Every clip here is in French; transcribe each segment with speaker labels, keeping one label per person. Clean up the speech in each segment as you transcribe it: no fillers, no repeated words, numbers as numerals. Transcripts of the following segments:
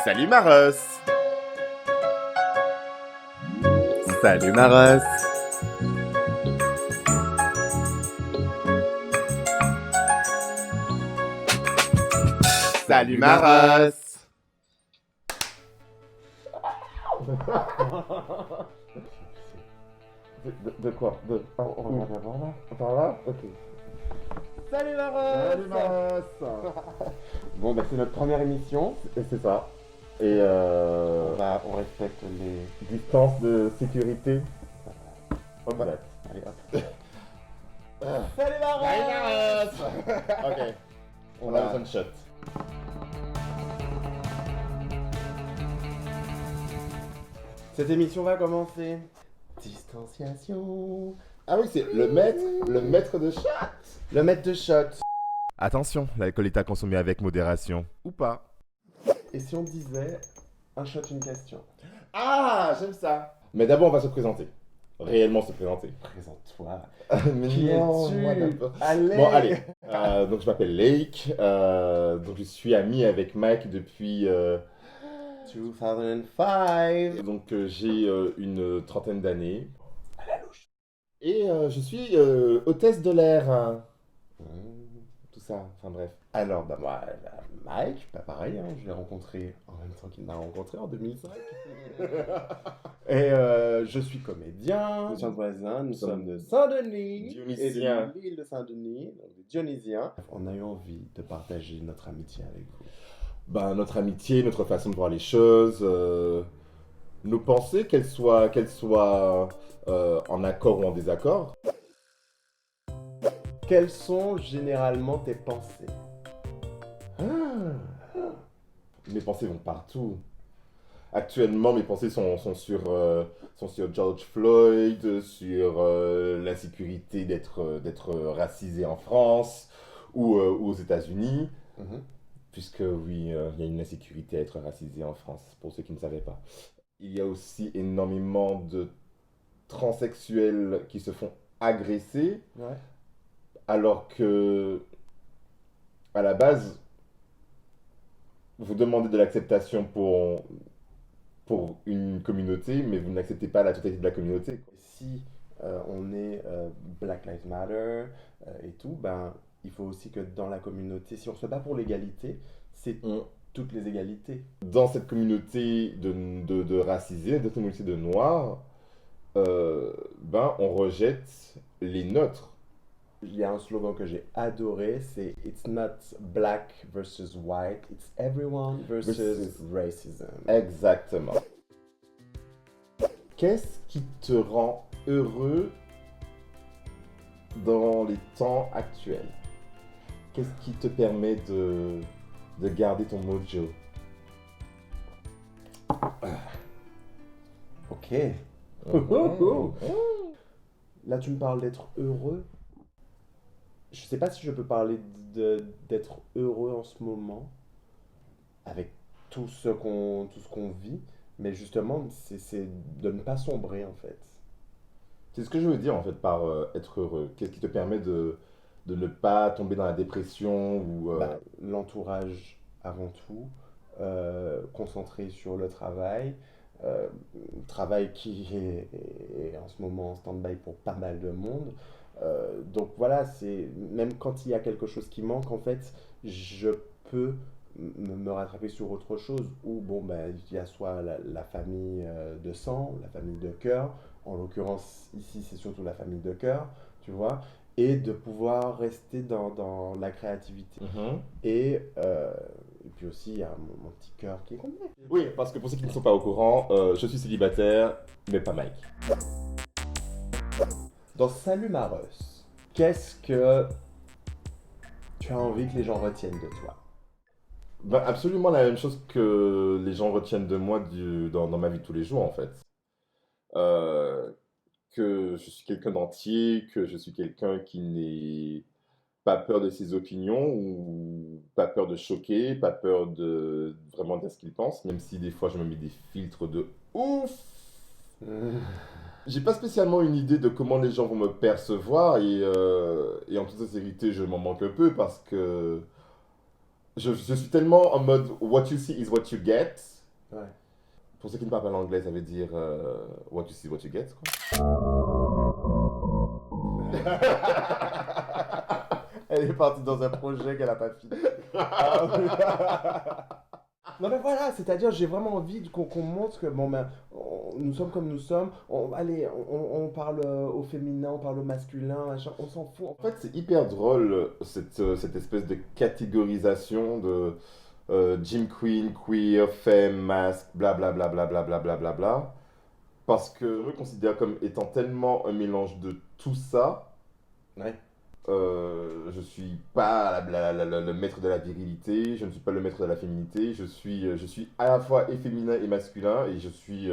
Speaker 1: Salut Maros. Salut Maros. Salut Maros.
Speaker 2: De quoi? On va par là? Par là? Ok.
Speaker 1: Salut Maros.
Speaker 2: Salut Maros. Bon, bah c'est notre première émission. C'est ça. Et on respecte les distances de sécurité. Hop,
Speaker 1: Ouais.
Speaker 2: allez hop.
Speaker 1: Salut Maros.
Speaker 2: Salut Maros.
Speaker 1: Ok. On
Speaker 2: va-
Speaker 1: a besoin de shot.
Speaker 2: Cette émission va commencer. Distanciation.
Speaker 1: Ah oui, c'est le maître de shot.
Speaker 2: Le maître de shot.
Speaker 1: Attention, l'alcool est à consommer avec modération. Ou pas.
Speaker 2: Et si on disait un shot, une question?
Speaker 1: Ah, j'aime ça. Mais d'abord, on va se présenter. Réellement se présenter.
Speaker 2: Présente-toi.
Speaker 1: Mais
Speaker 2: Qui
Speaker 1: non,
Speaker 2: es-tu?
Speaker 1: moi d'abord.
Speaker 2: Allez.
Speaker 1: Bon, allez. Donc, je m'appelle Lake. Donc, je suis ami avec Mike depuis.
Speaker 2: 2005.
Speaker 1: Donc, j'ai une trentaine d'années.
Speaker 2: À la louche.
Speaker 1: Et je suis hôtesse de l'air. Hein. Tout ça, enfin bref.
Speaker 2: Alors, bah, moi, Mike, pas pareil, hein, je l'ai rencontré en même temps qu'il m'a rencontré en 2005. Et je suis comédien, nous sommes voisins, nous sommes de Saint-Denis
Speaker 1: Dionysiens.
Speaker 2: et de l'île de Saint-Denis, donc des Dionysiens. On a eu envie de partager notre amitié avec vous.
Speaker 1: Ben, notre amitié, notre façon de voir les choses, nos pensées, qu'elles soient en accord ou en désaccord.
Speaker 2: Quelles sont généralement tes pensées?
Speaker 1: Mes pensées vont partout. Actuellement, mes pensées sont sur George Floyd, sur l'insécurité d'être racisé en France ou aux États-Unis.
Speaker 2: Mhm.
Speaker 1: Puisque oui, il y a une insécurité à être racisé en France, pour ceux qui ne savaient pas. Il y a aussi énormément de transsexuels qui se font agresser,
Speaker 2: Ouais.
Speaker 1: alors que, à la base, vous demandez de l'acceptation pour une communauté, mais vous n'acceptez pas la totalité de la communauté.
Speaker 2: Si on est Black Lives Matter et tout, ben, il faut aussi que dans la communauté, si on se bat pour l'égalité, c'est toutes les égalités.
Speaker 1: Dans cette communauté de racisés, de communauté de noirs, ben, on rejette les nôtres.
Speaker 2: Il y a un slogan que j'ai adoré, c'est It's not black versus white, it's everyone versus
Speaker 1: Versus-
Speaker 2: racism.
Speaker 1: Exactement. Qu'est-ce qui te rend heureux dans les temps actuels? Qu'est-ce qui te permet de garder ton mojo?
Speaker 2: Ok. Là, tu me parles d'être heureux. Je sais pas si je peux parler d'être heureux en ce moment, avec tout ce qu'on vit, mais justement, c'est de ne pas sombrer en fait.
Speaker 1: C'est ce que je veux dire en fait par être heureux. Qu'est-ce qui te permet de ne pas tomber dans la dépression ou
Speaker 2: Bah, l'entourage avant tout, concentré sur le travail, euh, travail qui est en ce moment en stand-by pour pas mal de monde. Donc voilà, c'est même quand il y a quelque chose qui manque, en fait, je peux me rattraper sur autre chose. Ou bon, ben, il y a soit la famille de sang, la famille de cœur. En l'occurrence, ici, c'est surtout la famille de cœur, tu vois. Et de pouvoir rester dans la créativité. Et puis aussi, il y a mon petit cœur qui est complet.
Speaker 1: Oui, parce que pour ceux qui ne sont pas au courant, je suis célibataire, mais pas Mike.
Speaker 2: Dans Salut Maros, qu'est-ce que tu as envie que les gens retiennent de toi?
Speaker 1: Ben, absolument la même chose que les gens retiennent de moi dans ma vie de tous les jours en fait. Euh, que je suis quelqu'un d'entier, que je suis quelqu'un qui n'est pas peur de ses opinions ou pas peur de choquer, pas peur de vraiment dire ce qu'il pense, même si des fois je me mets des filtres de ouf. J'ai pas spécialement une idée de comment les gens vont me percevoir et en toute sincérité je m'en manque un peu parce que je suis tellement en mode what you see is what you get.
Speaker 2: Ouais.
Speaker 1: Pour ceux qui ne parlent pas l'anglais, ça veut dire what you see, what you get,
Speaker 2: Elle est partie dans un projet qu'elle a pas fini. Ah, oui. Non mais voilà, c'est-à-dire j'ai vraiment envie qu'on montre que bon ben nous sommes comme nous sommes. Allez, on parle au féminin, on parle au masculin, machin, on s'en fout.
Speaker 1: En fait, c'est hyper drôle, cette espèce de catégorisation de Jim Queen, queer, femme, masque, blablabla, blablabla, blablabla. Parce que je me considère comme étant tellement un mélange de tout ça.
Speaker 2: Ouais.
Speaker 1: Je suis pas le maître de la virilité, je ne suis pas le maître de la féminité, je suis à la fois et féminin et masculin et je suis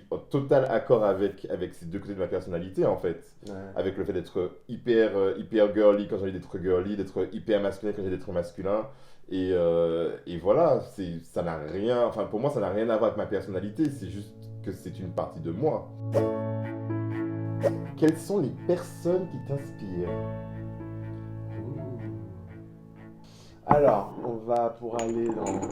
Speaker 1: en total accord avec ces deux côtés de ma personnalité en fait.
Speaker 2: Ouais.
Speaker 1: Avec le fait d'être hyper girly quand j'ai envie d'être girly, d'être hyper masculin quand j'ai envie d'être masculin. Et voilà, ça n'a rien, enfin pour moi ça n'a rien à voir avec ma personnalité, c'est juste que c'est une partie de moi. Quelles sont les personnes qui t'inspirent?
Speaker 2: Alors, on va pour aller dans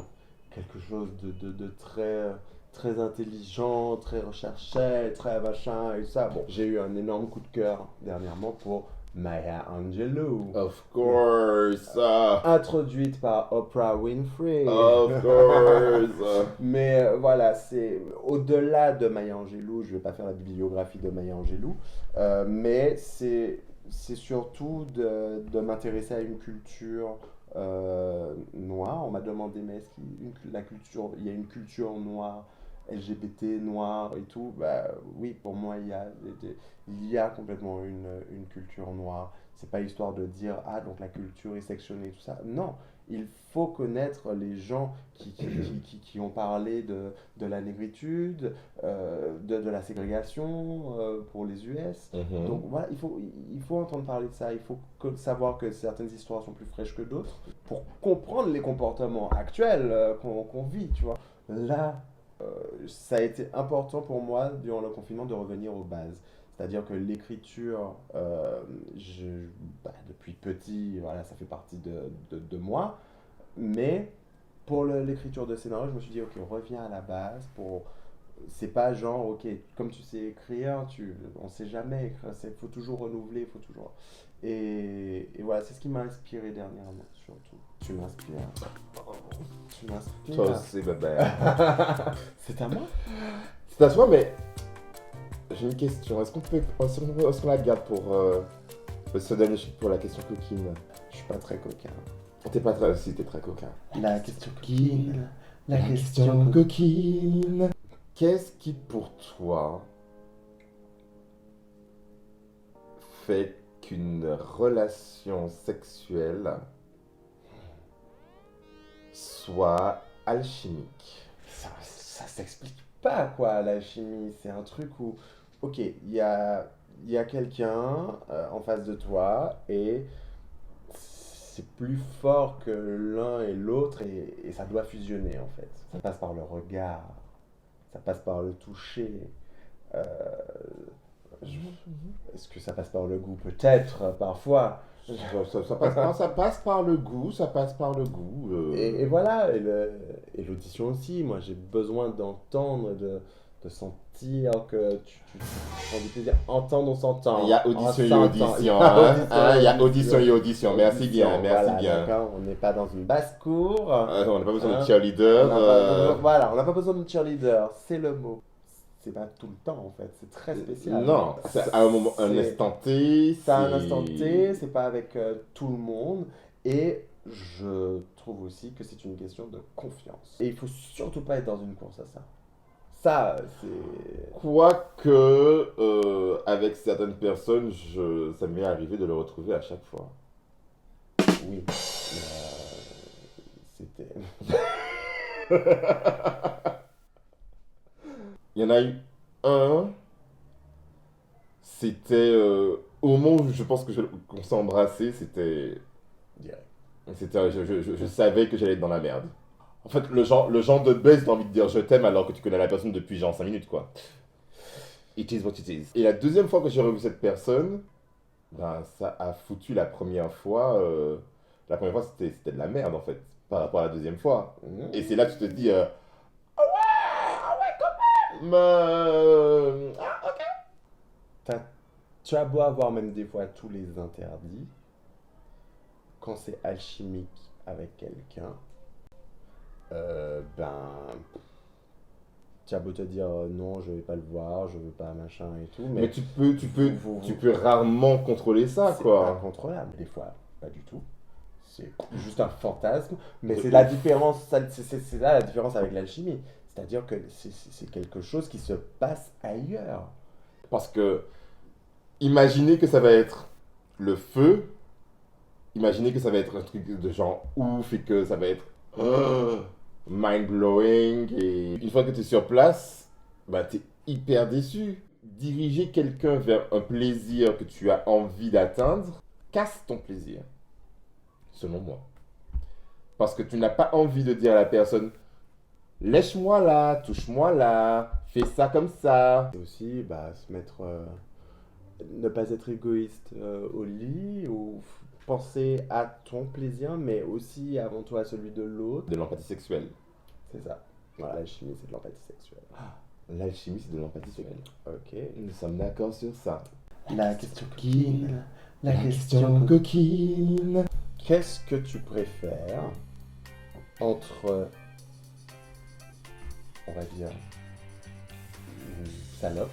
Speaker 2: quelque chose de très, très intelligent, très recherché, très machin et ça. Bon, j'ai eu un énorme coup de cœur dernièrement pour Maya Angelou,
Speaker 1: Of course.
Speaker 2: introduite par Oprah Winfrey.
Speaker 1: Of course.
Speaker 2: Mais voilà, c'est au-delà de Maya Angelou, je vais pas faire la bibliographie de Maya Angelou, mais c'est surtout de m'intéresser à une culture noire. On m'a demandé, mais est-ce la culture, il y a une culture noire, LGBT, noire et tout? Bah oui, pour moi, il y a complètement une culture noire. C'est pas histoire de dire, ah, donc la culture est sectionnée, tout ça. Non, il faut connaître les gens qui ont parlé de la négritude, de la ségrégation pour les US. Donc
Speaker 1: Mhm.
Speaker 2: voilà, il faut entendre parler de ça, il faut savoir que certaines histoires sont plus fraîches que d'autres pour comprendre les comportements actuels qu'on vit, tu vois. Là, ça a été important pour moi durant le confinement de revenir aux bases. C'est-à-dire que l'écriture, depuis petit, voilà, ça fait partie de moi. Mais pour l'écriture de scénario, je me suis dit, ok, reviens à la base. C'est pas genre, ok, comme tu sais écrire, on sait jamais écrire, il faut toujours renouveler, il faut toujours. Et voilà, c'est ce qui m'a inspiré dernièrement, surtout. Tu m'inspires. Tu
Speaker 1: Toi
Speaker 2: m'inspires.
Speaker 1: aussi, bébé.
Speaker 2: C'est à moi?
Speaker 1: C'est à toi, mais j'ai une question. Est-ce qu'on la garde pour ce dernier chiffre pour la question coquine?
Speaker 2: Je suis pas très coquin.
Speaker 1: T'es pas très, si t'es très coquin.
Speaker 2: La question coquine. La
Speaker 1: La
Speaker 2: question
Speaker 1: question
Speaker 2: coquine.
Speaker 1: coquine. Qu'est-ce qui pour toi fait qu'une relation sexuelle soit alchimique?
Speaker 2: Ça s'explique pas, quoi, la chimie. C'est un truc où, ok, il y a quelqu'un en face de toi et c'est plus fort que l'un et l'autre et ça doit fusionner, en fait. Ça passe par le regard, ça passe par le toucher. euh, je- Est-ce que ça passe par le goût? Peut-être, parfois.
Speaker 1: Ça passe par le goût, ça passe par le goût.
Speaker 2: Et voilà, et l'audition aussi. Moi, j'ai besoin d'entendre, de sentir que tu prends du plaisir. Entendre, on s'entend.
Speaker 1: Il y a
Speaker 2: On
Speaker 1: audition et
Speaker 2: s'entend. Il y
Speaker 1: audition,
Speaker 2: a
Speaker 1: hein?
Speaker 2: audition
Speaker 1: Hein, il y a
Speaker 2: et
Speaker 1: audition et audition. Merci bien, merci
Speaker 2: Voilà,
Speaker 1: bien.
Speaker 2: d'accord. On n'est pas dans une basse-cour.
Speaker 1: On n'a pas besoin de
Speaker 2: Hein. On
Speaker 1: cheerleader.
Speaker 2: n'a pas besoin, voilà, on n'a pas besoin de cheerleader. C'est le mot. C'est pas tout le temps, en fait. C'est très spécial.
Speaker 1: Non, c'est à un moment, un
Speaker 2: C'est
Speaker 1: instant T.
Speaker 2: c'est à un instant T, c'est pas avec tout le monde. Et je trouve aussi que c'est une question de confiance. Et il faut surtout pas être dans une course à ça. Ça, c'est.
Speaker 1: Quoique, avec certaines personnes, ça m'est arrivé de le retrouver à chaque fois.
Speaker 2: Oui. C'était.
Speaker 1: Il y en a eu un, c'était au moment où je pense qu'on s'est embrassé,
Speaker 2: Direct.
Speaker 1: je savais que j'allais être dans la merde. En fait, le genre de buzz, t'as envie de dire je t'aime alors que tu connais la personne depuis genre 5 minutes, quoi. It is what it is. Et la deuxième fois que j'ai revu cette personne, ben, ça a foutu la première fois La première fois, c'était de la merde, en fait, par rapport à la deuxième fois. Et c'est
Speaker 2: Mhm.
Speaker 1: là que tu te dis, ah ouais, quand même, ok.
Speaker 2: T'as- Tu as beau avoir même des fois tous les interdits, quand c'est alchimique avec quelqu'un, ben, tu as beau te dire non, je vais pas le voir, je veux pas machin et tout,
Speaker 1: Mais
Speaker 2: mais
Speaker 1: tu peux rarement contrôler ça,
Speaker 2: c'est pas
Speaker 1: quoi.
Speaker 2: contrôlable. Des fois, pas du tout. C'est juste un fantasme, mais
Speaker 1: De
Speaker 2: c'est la
Speaker 1: ouf.
Speaker 2: différence, c'est là la différence avec l'alchimie. C'est-à-dire que c'est quelque chose qui se passe ailleurs.
Speaker 1: Parce que, imaginez que ça va être le feu, imaginez que ça va être un truc de genre ouf et que ça va être mind-blowing. Et une fois que tu es sur place, bah, tu es hyper déçu. Diriger quelqu'un vers un plaisir que tu as envie d'atteindre casse ton plaisir, selon moi. Parce que tu n'as pas envie de dire à la personne, lèche-moi là, touche-moi là, fais ça comme ça.
Speaker 2: Et aussi, bah, se mettre, ne pas être égoïste au lit ou penser à ton plaisir, mais aussi avant tout à celui de l'autre.
Speaker 1: De l'empathie sexuelle.
Speaker 2: C'est ça. Voilà, l'alchimie, c'est de l'empathie sexuelle.
Speaker 1: L'alchimie, c'est de l'empathie sexuelle.
Speaker 2: Ok.
Speaker 1: Nous sommes d'accord sur ça.
Speaker 2: La question coquine. La
Speaker 1: La
Speaker 2: question
Speaker 1: question
Speaker 2: coquine.
Speaker 1: coquine.
Speaker 2: Qu'est-ce que tu préfères entre, on va dire, une salope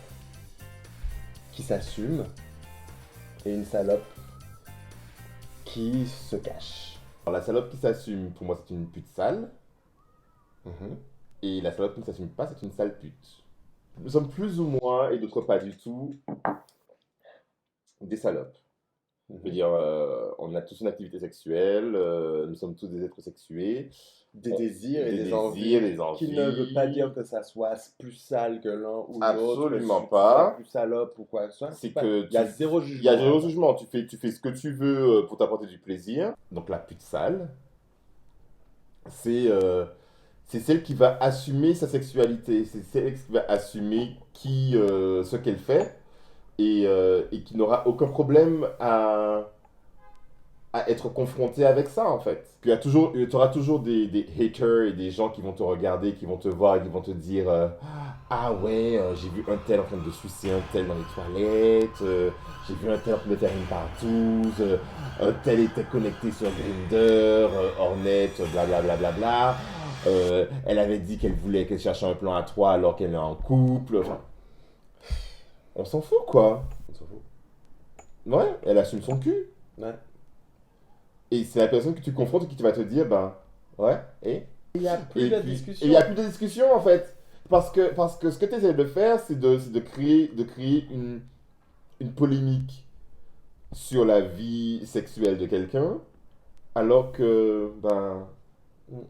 Speaker 2: qui s'assume et une salope qui se cache?
Speaker 1: Alors, la salope qui s'assume, pour moi, c'est une pute sale.
Speaker 2: Mhm.
Speaker 1: Et la salope qui ne s'assume pas, c'est une sale pute. Nous sommes plus ou moins, et d'autres pas du tout, des salopes. Je veux
Speaker 2: Mhm.
Speaker 1: dire, on a tous une activité sexuelle, nous sommes tous des êtres sexués,
Speaker 2: Des désirs et
Speaker 1: des
Speaker 2: des
Speaker 1: désirs,
Speaker 2: envies,
Speaker 1: des
Speaker 2: qui ne veut pas dire
Speaker 1: envies.
Speaker 2: que ça soit plus sale que l'un ou l'autre, que
Speaker 1: Absolument
Speaker 2: tu sois
Speaker 1: pas.
Speaker 2: plus salope ou quoi que ce soit.
Speaker 1: C'est
Speaker 2: Pas,
Speaker 1: que
Speaker 2: il y a zéro
Speaker 1: il y a
Speaker 2: jugement
Speaker 1: zéro
Speaker 2: là-bas.
Speaker 1: jugement. Tu fais ce que tu veux pour t'apporter du plaisir. Donc la pute sale, c'est c'est celle qui va assumer sa sexualité. C'est celle qui va assumer ce qu'elle fait et qui n'aura aucun problème à être confronté avec ça en fait. Puis tu auras toujours des haters et des gens qui vont te regarder, qui vont te voir et qui vont te dire ah ouais, j'ai vu un tel en train de sucer un tel dans les toilettes, j'ai vu un tel en train de faire une partouze, un tel était connecté sur Grindr, Hornet, blablabla. Bla, bla, bla, elle avait dit qu'elle cherchait un plan à trois alors qu'elle est en couple. Enfin, on s'en fout quoi.
Speaker 2: On s'en fout.
Speaker 1: Ouais, elle assume son cul.
Speaker 2: Ouais.
Speaker 1: Et c'est la personne que tu confrontes qui va te dire, ben, ouais, et
Speaker 2: Il n'y a plus
Speaker 1: Et
Speaker 2: de
Speaker 1: puis, il n'y a
Speaker 2: discussion.
Speaker 1: plus de discussion en fait. Parce que ce que tu essaies de faire, c'est de créer une polémique sur la vie sexuelle de quelqu'un, alors que, ben,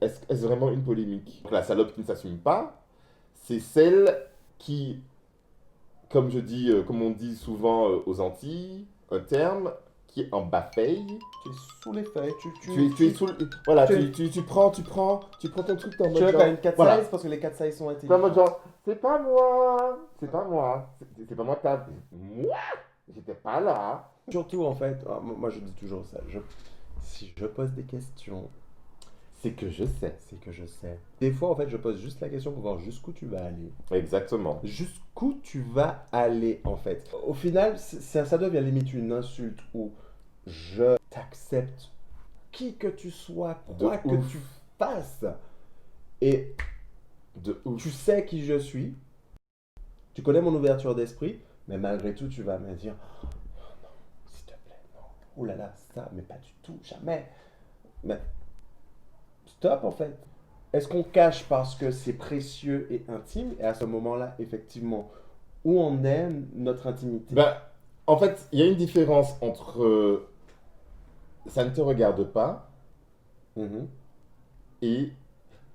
Speaker 1: est-ce vraiment une polémique? La salope qui ne s'assume pas, c'est celle qui, comme on dit souvent aux Antilles, un terme qui est en bafeille.
Speaker 2: Tu es sous les feuilles,
Speaker 1: Tu es sous voilà,
Speaker 2: tu,
Speaker 1: tu prends ton truc dans le
Speaker 2: tu
Speaker 1: mode
Speaker 2: veux faire
Speaker 1: genre,
Speaker 2: une cat
Speaker 1: voilà,
Speaker 2: size parce que les cat size sont
Speaker 1: c'est en mode
Speaker 2: intelligents.
Speaker 1: genre, c'est pas moi, c'est pas moi, c'est pas moi, moi, j'étais pas là.
Speaker 2: Surtout en fait, moi je dis toujours ça, si je pose des questions,
Speaker 1: C'est que je sais.
Speaker 2: c'est que je sais. Des fois en fait je pose juste la question pour voir jusqu'où tu vas aller.
Speaker 1: Exactement.
Speaker 2: Jusqu'où tu vas aller en fait. Au final, ça devient limite une insulte où je t'accepte qui que tu sois,
Speaker 1: De
Speaker 2: quoi que
Speaker 1: ouf.
Speaker 2: tu fasses. Et
Speaker 1: De ouf.
Speaker 2: tu sais qui je suis, tu connais mon ouverture d'esprit, mais malgré tout, tu vas me dire, oh, non, s'il te plaît, non. Oh là là, ça, mais pas du tout, jamais. Mais stop en fait. Est-ce qu'on cache parce que c'est précieux et intime? Et à ce moment-là, effectivement, où on aime notre intimité?
Speaker 1: Ben, en fait, il y a une différence entre ça ne te regarde pas
Speaker 2: Mhm.
Speaker 1: et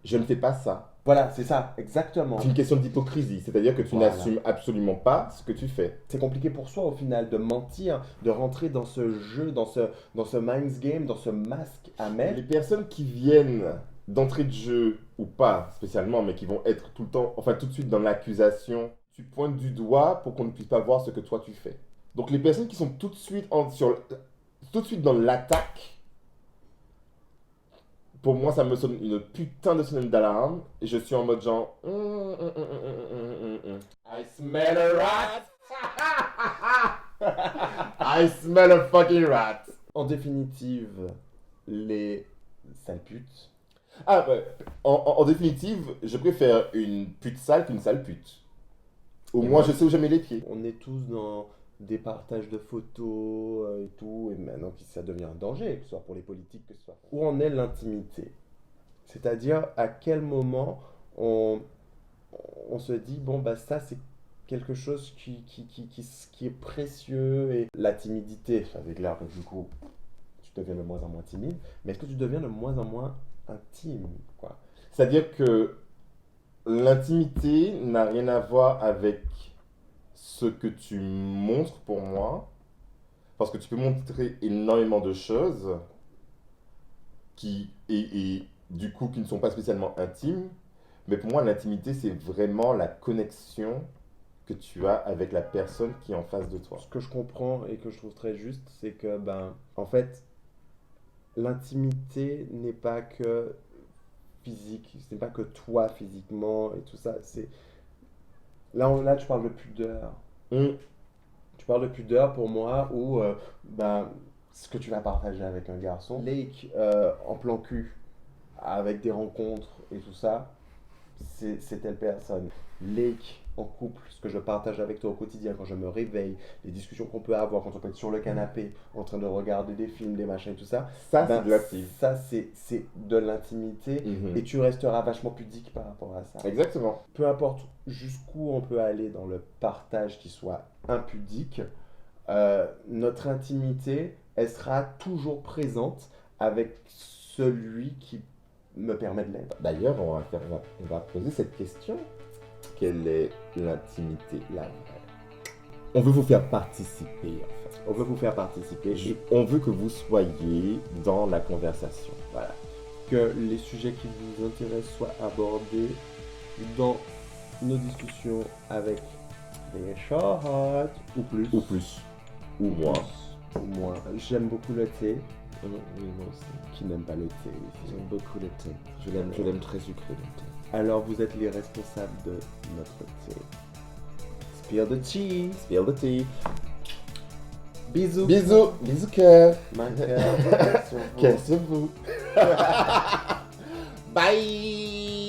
Speaker 1: je ne fais pas ça.
Speaker 2: Voilà, c'est ça, exactement.
Speaker 1: C'est une question d'hypocrisie, c'est-à-dire que tu
Speaker 2: Voilà.
Speaker 1: n'assumes absolument pas ce que tu fais.
Speaker 2: C'est compliqué pour soi au final de mentir, de rentrer dans ce jeu, dans ce mind's game, dans ce masque à mettre.
Speaker 1: Les personnes qui viennent d'entrée de jeu, ou pas spécialement, mais qui vont être tout le temps, enfin tout de suite dans l'accusation, tu pointes du doigt pour qu'on ne puisse pas voir ce que toi tu fais. Donc les personnes qui sont tout de suite, tout de suite dans l'attaque, pour moi, ça me sonne une putain de sonnette d'alarme. Et je suis en mode genre. I smell a rat! I smell a fucking rat!
Speaker 2: En définitive, les sales putes.
Speaker 1: Ah, bah, en définitive, je préfère une pute sale qu'une sale pute. Au
Speaker 2: Et
Speaker 1: moins,
Speaker 2: moi-
Speaker 1: je sais où je mets les pieds.
Speaker 2: On est tous dans des partages de photos et tout, et maintenant que ça devient un danger, que ce soit pour les politiques, que ce soit... Où en est l'intimité? C'est-à-dire, à quel moment on se dit, bon, bah ça, c'est quelque chose qui est précieux, et la timidité, ça veut dire que du coup, tu deviens de moins en moins timide, mais est-ce que tu deviens de moins en moins intime, quoi?
Speaker 1: C'est-à-dire que l'intimité n'a rien à voir avec ce que tu montres pour moi. Parce que tu peux montrer énormément de choses et du coup qui ne sont pas spécialement intimes. Mais pour moi, l'intimité, c'est vraiment la connexion que tu as avec la personne qui est en face de toi.
Speaker 2: Ce que je comprends et que je trouve très juste, c'est que, ben, en fait, l'intimité n'est pas que physique, ce n'est pas que toi physiquement et tout ça. C'est là, tu parles de pudeur.
Speaker 1: Hum,
Speaker 2: Tu parles de pudeur pour moi où ben, ce que tu vas partager avec un garçon. Lake en plan cul, avec des rencontres et tout ça, c'est telle personne. Lake en couple, ce que je partage avec toi au quotidien quand je me réveille, les discussions qu'on peut avoir quand on peut être sur le canapé, en train de regarder des films, des machins et tout ça.
Speaker 1: Ça,
Speaker 2: Ben,
Speaker 1: c'est de l'intime.
Speaker 2: ça, c'est de l'intimité
Speaker 1: Mhm.
Speaker 2: et tu resteras vachement pudique par rapport à ça.
Speaker 1: Exactement.
Speaker 2: Peu importe jusqu'où on peut aller dans le partage qui soit impudique, notre intimité, elle sera toujours présente avec celui qui me permet de l'être.
Speaker 1: D'ailleurs, on va poser cette question. Quelle est l'intimité, la vraie? On veut vous faire participer, en fait.
Speaker 2: On veut vous faire participer et
Speaker 1: On veut que vous soyez dans la conversation.
Speaker 2: voilà, que les sujets qui vous intéressent soient abordés dans nos discussions avec des shorts ou plus.
Speaker 1: Ou plus. Ou moins.
Speaker 2: Ou moins. J'aime beaucoup le thé.
Speaker 1: Oui, moi aussi.
Speaker 2: Qui n'aime pas le thé ici.
Speaker 1: J'aime beaucoup le thé. Je l'aime très sucré, le thé.
Speaker 2: Alors vous êtes les responsables de notre thé. Spill the tea.
Speaker 1: Spill the tea.
Speaker 2: Bisous.
Speaker 1: Bisous. Bisous, cœur.
Speaker 2: Ma cœur, sur vous.
Speaker 1: Qu'est-ce que vous? Bye.